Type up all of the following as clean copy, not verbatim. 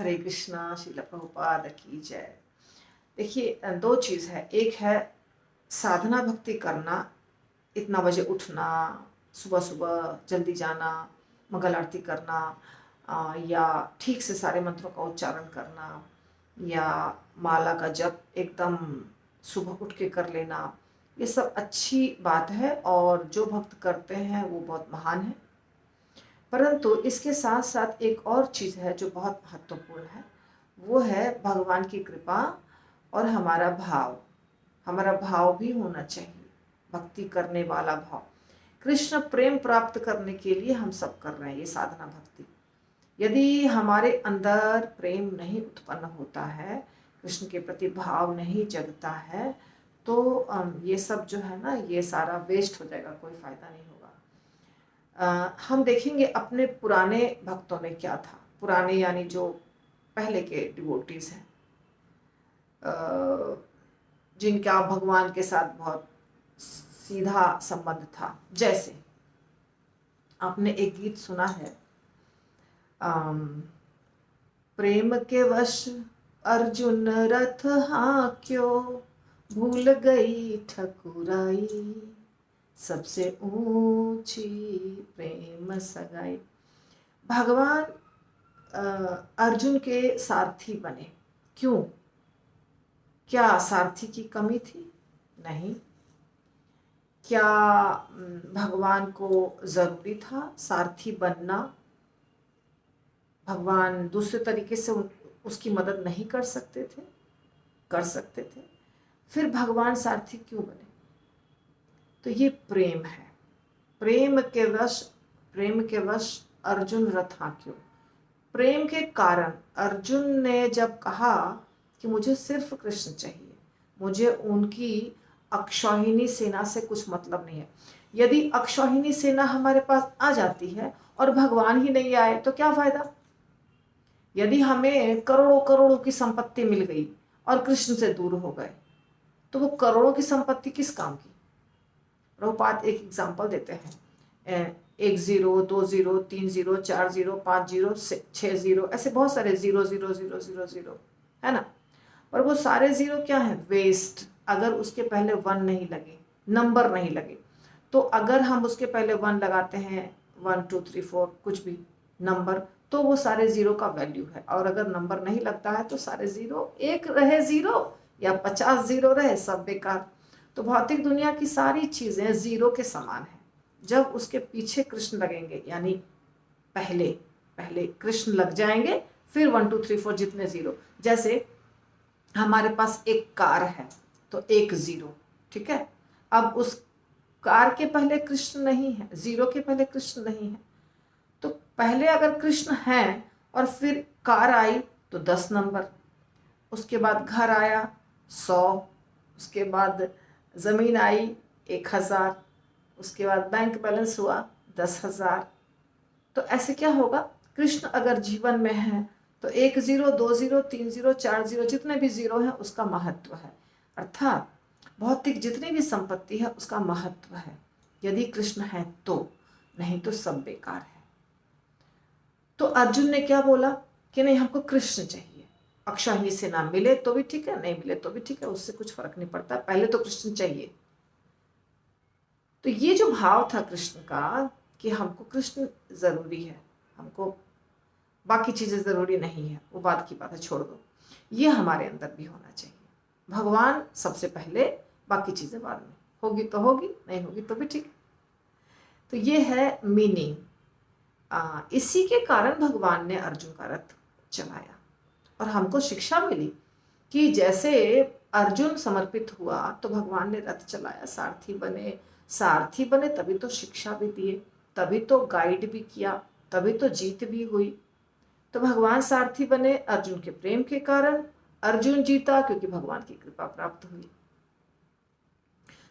हरे कृष्णा। श्रील प्रभुपाद की जय। देखिए, दो चीज़ है। एक है साधना भक्ति करना, इतना बजे उठना, सुबह सुबह जल्दी जाना, मंगल आरती करना, या ठीक से सारे मंत्रों का उच्चारण करना, या माला का जप एकदम सुबह उठ के कर लेना। ये सब अच्छी बात है और जो भक्त करते हैं वो बहुत महान है। परंतु इसके साथ साथ एक और चीज़ है जो बहुत महत्वपूर्ण है, वो है भगवान की कृपा और हमारा भाव। हमारा भाव भी होना चाहिए, भक्ति करने वाला भाव। कृष्ण प्रेम प्राप्त करने के लिए हम सब कर रहे हैं ये साधना भक्ति। यदि हमारे अंदर प्रेम नहीं उत्पन्न होता है, कृष्ण के प्रति भाव नहीं जगता है, तो ये सब जो है ना, ये सारा वेस्ट हो जाएगा, कोई फायदा नहीं होगा। हम देखेंगे अपने पुराने भक्तों में क्या था। पुराने यानी जो पहले के डिवोटीज हैं, जिनका भगवान के साथ बहुत सीधा संबंध था। जैसे आपने एक गीत सुना है, प्रेम के वश अर्जुन रथ हांक्यो, भूल गई ठकुराई, सबसे ऊंची प्रेम सगाई। भगवान अर्जुन के सारथी बने। क्यों? क्या सारथी की कमी थी? नहीं। क्या भगवान को जरूरी था सारथी बनना? भगवान दूसरे तरीके से उसकी मदद नहीं कर सकते थे? कर सकते थे। फिर भगवान सारथी क्यों बने? तो ये प्रेम है। प्रेम के वश अर्जुन रथ हांक्यो। प्रेम के कारण अर्जुन ने जब कहा कि मुझे सिर्फ कृष्ण चाहिए, मुझे उनकी अक्षौहिणी सेना से कुछ मतलब नहीं है। यदि अक्षौहिणी सेना हमारे पास आ जाती है और भगवान ही नहीं आए तो क्या फायदा? यदि हमें करोड़ों करोड़ों की संपत्ति मिल गई और कृष्ण से दूर हो गए, तो वो करोड़ों की संपत्ति किस काम की? प्रभुपाद एक एग्जाम्पल देते हैं, 1 0 2 0 3 0 4 0 5 0 6 0, ऐसे बहुत सारे 0 0 0 0 0 है ना। और वो सारे जीरो क्या है? वेस्ट। अगर उसके पहले 1 नहीं लगे, नंबर नहीं लगे, तो अगर हम उसके पहले 1 लगाते हैं, 1 2 3 4 कुछ भी नंबर, तो वो सारे जीरो का वैल्यू है। और अगर नंबर नहीं लगता है तो सारे जीरो, एक रहे जीरो या 50 जीरो रहे, सब बेकार। तो भौतिक दुनिया की सारी चीजें जीरो के समान है। जब उसके पीछे कृष्ण लगेंगे, यानी पहले पहले कृष्ण लग जाएंगे, फिर 1 2 3 4 जितने जीरो। जैसे हमारे पास एक कार है तो 1 0, ठीक है। अब उस कार के पहले कृष्ण नहीं है, जीरो के पहले कृष्ण नहीं है, तो पहले अगर कृष्ण है और फिर कार आई तो 10 नंबर, उसके बाद घर आया 100, उसके बाद जमीन आई 1000, उसके बाद बैंक बैलेंस हुआ 10,000। तो ऐसे क्या होगा? कृष्ण अगर जीवन में है तो 1 0 2 0 3 0 4 0, जितने भी जीरो हैं उसका महत्व है। अर्थात भौतिक जितनी भी संपत्ति है उसका महत्व है, यदि कृष्ण है तो, नहीं तो सब बेकार है। तो अर्जुन ने क्या बोला कि नहीं, हमको कृष्ण चाहिए। अक्षौहिणी सेना मिले तो भी ठीक है, नहीं मिले तो भी ठीक है, उससे कुछ फर्क नहीं पड़ता, पहले तो कृष्ण चाहिए। तो ये जो भाव था कृष्ण का कि हमको कृष्ण जरूरी है, हमको बाकी चीजें जरूरी नहीं है, वो बात की बात है, छोड़ दो, ये हमारे अंदर भी होना चाहिए। भगवान सबसे पहले, बाकी चीजें बाद में, होगी तो होगी, नहीं होगी तो भी ठीक। तो ये है मीनिंग। इसी के कारण भगवान ने अर्जुन का रथ चलाया और हमको शिक्षा मिली कि जैसे अर्जुन समर्पित हुआ तो भगवान ने रथ चलाया, सारथी बने। सारथी बने तभी तो शिक्षा भी दिए, तभी तो गाइड भी किया, तभी तो जीत भी हुई। तो भगवान सारथी बने अर्जुन के प्रेम के कारण, अर्जुन जीता क्योंकि भगवान की कृपा प्राप्त हुई।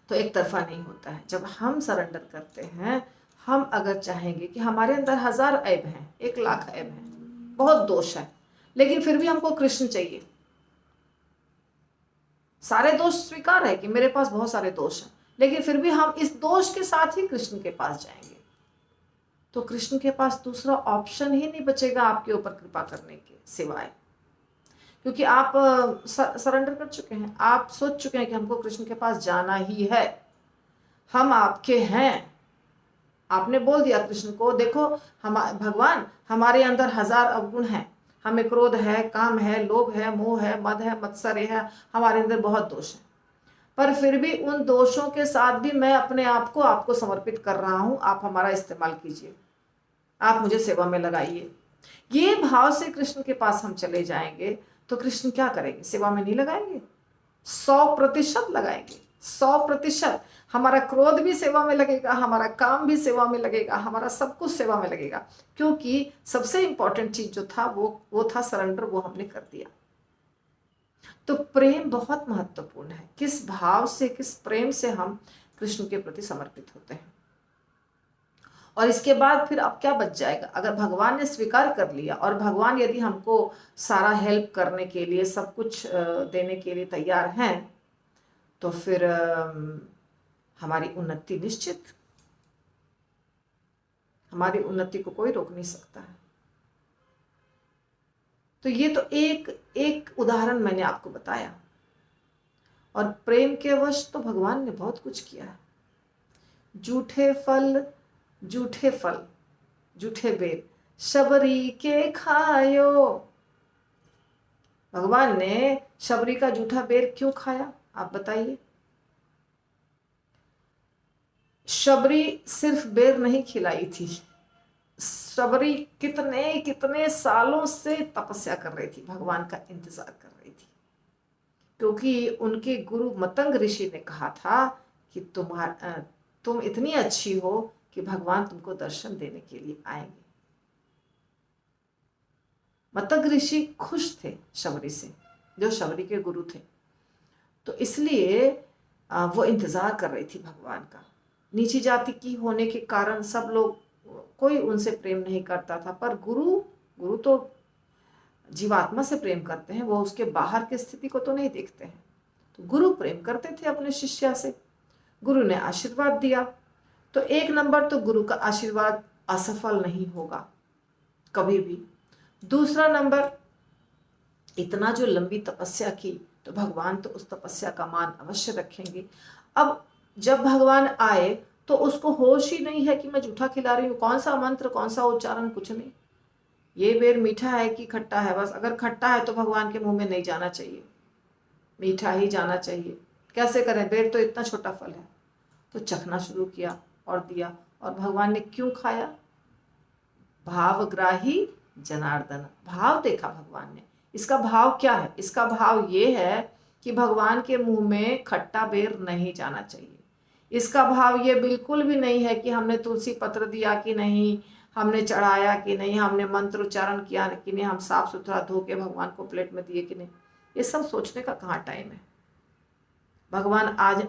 तो एक तरफा नहीं होता है। जब हम सरेंडर करते हैं, हम अगर चाहेंगे कि हमारे अंदर 1000 ऐब हैं, 1,00,000 ऐब हैं, बहुत दोष है, लेकिन फिर भी हमको कृष्ण चाहिए। सारे दोष स्वीकार है कि मेरे पास बहुत सारे दोष हैं, लेकिन फिर भी हम इस दोष के साथ ही कृष्ण के पास जाएंगे। तो कृष्ण के पास दूसरा ऑप्शन ही नहीं बचेगा आपके ऊपर कृपा करने के सिवाय, क्योंकि आप सरेंडर कर चुके हैं, आप सोच चुके हैं कि हमको कृष्ण के पास जाना ही है, हम आपके हैं। आपने बोल दिया कृष्ण को, देखो हम भगवान, हमारे अंदर 1000 अवगुण हैं, हमें क्रोध है, काम है, लोभ है, मोह है, मद है, मत्सर्य है, हमारे अंदर बहुत दोष है, पर फिर भी उन दोषों के साथ भी मैं अपने आप को आपको समर्पित कर रहा हूं, आप हमारा इस्तेमाल कीजिए, आप मुझे सेवा में लगाइए। ये भाव से कृष्ण के पास हम चले जाएंगे तो कृष्ण क्या करेंगे? सेवा में नहीं लगाएंगे, 100% लगाएंगे, 100%। हमारा क्रोध भी सेवा में लगेगा, हमारा काम भी सेवा में लगेगा, हमारा सब कुछ सेवा में लगेगा, क्योंकि सबसे इंपॉर्टेंट चीज जो था वो था सरेंडर, वो हमने कर दिया। तो प्रेम बहुत महत्वपूर्ण है, किस भाव से, किस प्रेम से हम कृष्ण के प्रति समर्पित होते हैं। और इसके बाद फिर अब क्या बच जाएगा? अगर भगवान ने स्वीकार कर लिया और भगवान यदि हमको सारा हेल्प करने के लिए, सब कुछ देने के लिए तैयार हैं, तो फिर हमारी उन्नति निश्चित, हमारी उन्नति को कोई रोक नहीं सकता है। तो ये तो एक उदाहरण मैंने आपको बताया, और प्रेम के वश तो भगवान ने बहुत कुछ किया है। झूठे फल झूठे बेर शबरी के खायो। भगवान ने शबरी का झूठा बेर क्यों खाया, आप बताइए? शबरी सिर्फ बेर नहीं खिलाई थी, शबरी कितने कितने सालों से तपस्या कर रही थी, भगवान का इंतजार कर रही थी, क्योंकि उनके गुरु मतंग ऋषि ने कहा था कि तुम इतनी अच्छी हो कि भगवान तुमको दर्शन देने के लिए आएंगे। मतंग ऋषि खुश थे शबरी से, जो शबरी के गुरु थे, तो इसलिए वो इंतजार कर रही थी भगवान का। नीची जाति की होने के कारण सब लोग, कोई उनसे प्रेम नहीं करता था, पर गुरु तो जीवात्मा से प्रेम करते हैं, वो उसके बाहर की स्थिति को तो नहीं देखते हैं। तो गुरु प्रेम करते थे अपने शिष्या से, गुरु ने आशीर्वाद दिया। तो एक नंबर तो गुरु का आशीर्वाद असफल नहीं होगा कभी भी। दूसरा नंबर, इतना जो लंबी तपस्या की, तो भगवान तो उस तपस्या का मान अवश्य रखेंगे। अब जब भगवान आए तो उसको होश ही नहीं है कि मैं जूठा खिला रही हूँ, कौन सा मंत्र, कौन सा उच्चारण, कुछ नहीं। ये बेर मीठा है कि खट्टा है, बस अगर खट्टा है तो भगवान के मुंह में नहीं जाना चाहिए, मीठा ही जाना चाहिए। कैसे करें, बेर तो इतना छोटा फल है। तो चखना शुरू किया और दिया, और भगवान ने क्यों खाया? भावग्राही जनार्दन, भाव देखा भगवान ने। इसका भाव क्या है? इसका भाव ये है कि भगवान के मुंह में खट्टा बेर नहीं जाना चाहिए। इसका भाव ये बिल्कुल भी नहीं है कि हमने तुलसी पत्र दिया कि नहीं, हमने चढ़ाया कि नहीं, हमने मंत्र उच्चारण किया कि नहीं, हम साफ सुथरा धो के भगवान को प्लेट में दिए कि नहीं। ये सब सोचने का कहाँ टाइम है। भगवान आज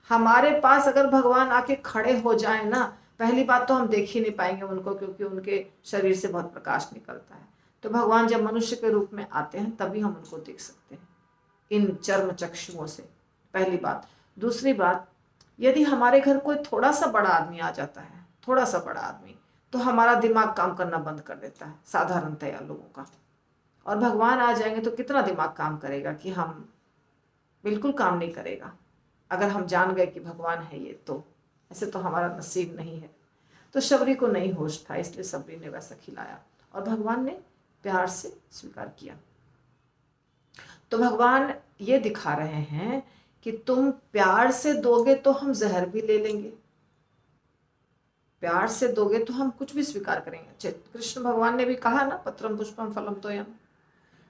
हमारे पास अगर भगवान आके खड़े हो जाए ना, पहली बात तो हम देख ही नहीं पाएंगे उनको, क्योंकि उनके शरीर से बहुत प्रकाश निकलता है। तो भगवान जब मनुष्य के रूप में आते हैं तभी हम उनको देख सकते हैं, इन चर्म चक्षुओं से, पहली बात। दूसरी बात, यदि हमारे घर कोई थोड़ा सा बड़ा आदमी आ जाता है, थोड़ा सा बड़ा आदमी, तो हमारा दिमाग काम करना बंद कर देता है, साधारणतया लोगों का। और भगवान आ जाएंगे तो कितना दिमाग काम करेगा कि हम, बिल्कुल काम नहीं करेगा। अगर हम जान गए कि भगवान है ये, तो ऐसे तो हमारा नसीब नहीं है। तो शबरी को नहीं होश था, इसलिए शबरी ने वैसा खिलाया और भगवान ने प्यार से स्वीकार किया। तो भगवान ये दिखा रहे हैं कि तुम प्यार से दोगे तो हम जहर भी ले लेंगे, प्यार से दोगे तो हम कुछ भी स्वीकार करेंगे। कृष्ण भगवान ने भी कहा ना, पत्रम पुष्पम फलम तोयम,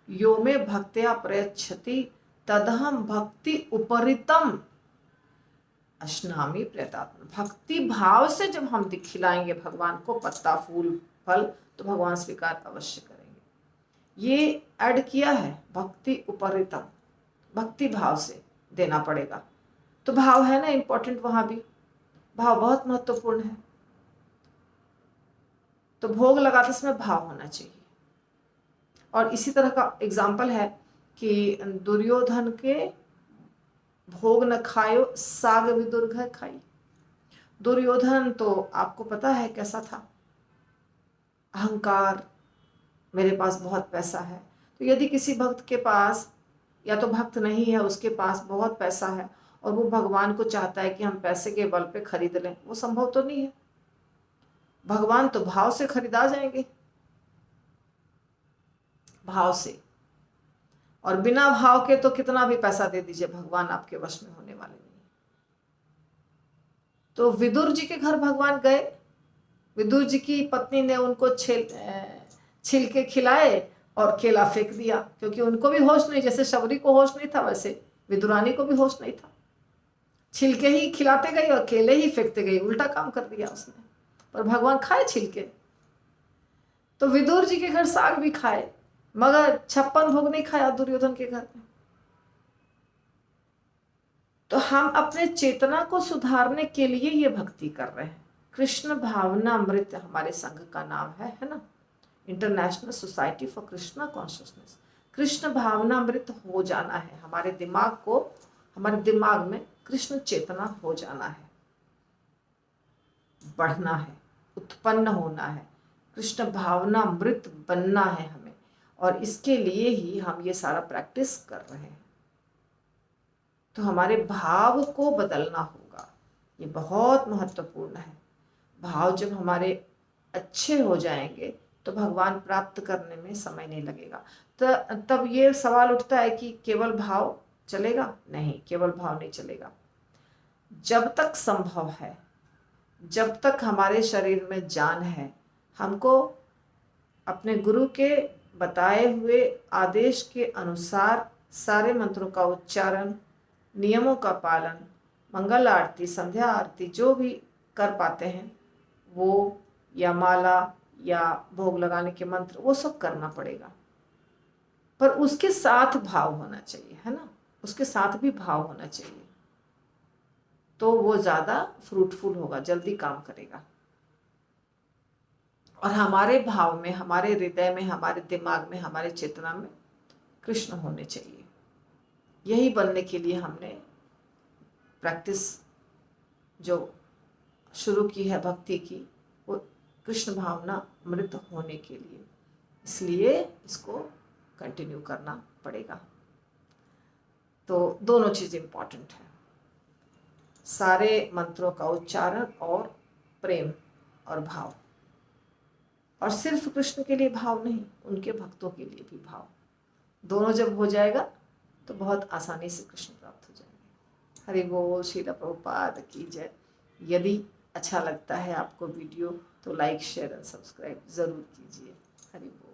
यो में भक्त्या प्रयच्छति तदहम भक्ति उपरितम अश्नामी प्रयतात्म। भक्ति भाव से जब हम खिलाएंगे भगवान को पत्ता, फूल, फल, तो भगवान स्वीकार अवश्य करेंगे। ये ऐड किया है, भक्ति उपरितम, भक्ति भाव से देना पड़ेगा। तो भाव है ना इंपॉर्टेंट, वहां भी भाव बहुत महत्वपूर्ण है। तो भोग लगाते समय भाव होना चाहिए। और इसी तरह का एग्जाम्पल है कि दुर्योधन के भोग न खायो साग भी दुर्गह खाई। दुर्योधन तो आपको पता है कैसा था, अहंकार, मेरे पास बहुत पैसा है। तो यदि किसी भक्त के पास, या तो भक्त नहीं है, उसके पास बहुत पैसा है और वो भगवान को चाहता है कि हम पैसे के बल पे खरीद लें, वो संभव तो नहीं है। भगवान तो भाव से खरीदा जाएंगे, भाव से। और बिना भाव के तो कितना भी पैसा दे दीजिए, भगवान आपके वश में होने वाले नहीं। तो विदुर जी के घर भगवान गए, विदुर जी की पत्नी ने उनको छिलके खिलाए और केला फेंक दिया, क्योंकि उनको भी होश नहीं, जैसे शबरी को होश नहीं था वैसे विदुरानी को भी होश नहीं था। छिलके ही खिलाते गई और केले ही फेंकते गई, उल्टा काम कर दिया उसने। पर भगवान खाए छिलके। तो विदुर जी के घर साग भी खाए, मगर 56 भोग नहीं खाया दुर्योधन के घर में। तो हम अपने चेतना को सुधारने के लिए ये भक्ति कर रहे हैं। कृष्ण भावनामृत हमारे संघ का नाम है ना, international society for Krishna consciousness. Krishna भावनामृत हो जाना है, हमारे दिमाग को, हमारे दिमाग में कृष्ण चेतना हो जाना है, बढ़ना है, उत्पन्न होना है, कृष्ण भावनामृत बनना है हमें। और इसके लिए ही हम ये सारा प्रैक्टिस कर रहे हैं। तो हमारे भाव को बदलना होगा, ये बहुत महत्वपूर्ण है। भाव जब हमारे अच्छे हो जाएंगे तो भगवान प्राप्त करने में समय नहीं लगेगा। तो तब ये सवाल उठता है कि केवल भाव चलेगा? नहीं, केवल भाव नहीं चलेगा। जब तक संभव है, जब तक हमारे शरीर में जान है, हमको अपने गुरु के बताए हुए आदेश के अनुसार सारे मंत्रों का उच्चारण, नियमों का पालन, मंगल आरती, संध्या आरती जो भी कर पाते हैं वो, या माला या भोग लगाने के मंत्र, वो सब करना पड़ेगा। पर उसके साथ भाव होना चाहिए, है ना, उसके साथ भी भाव होना चाहिए, तो वो ज़्यादा फ्रूटफुल होगा, जल्दी काम करेगा। और हमारे भाव में, हमारे हृदय में, हमारे दिमाग में, हमारे चेतना में कृष्ण होने चाहिए। यही बनने के लिए हमने प्रैक्टिस जो शुरू की है भक्ति की, वो कृष्ण भावना अमृत होने के लिए, इसलिए इसको कंटिन्यू करना पड़ेगा। तो दोनों चीज़ इम्पॉर्टेंट है, सारे मंत्रों का उच्चारण और प्रेम और भाव। और सिर्फ कृष्ण के लिए भाव नहीं, उनके भक्तों के लिए भी भाव। दोनों जब हो जाएगा तो बहुत आसानी से कृष्ण प्राप्त हो जाएंगे। हरि बोल, श्रील प्रभुपाद की जय। यदि अच्छा लगता है आपको वीडियो तो लाइक, शेयर एंड सब्सक्राइब ज़रूर कीजिए। हरि बोल।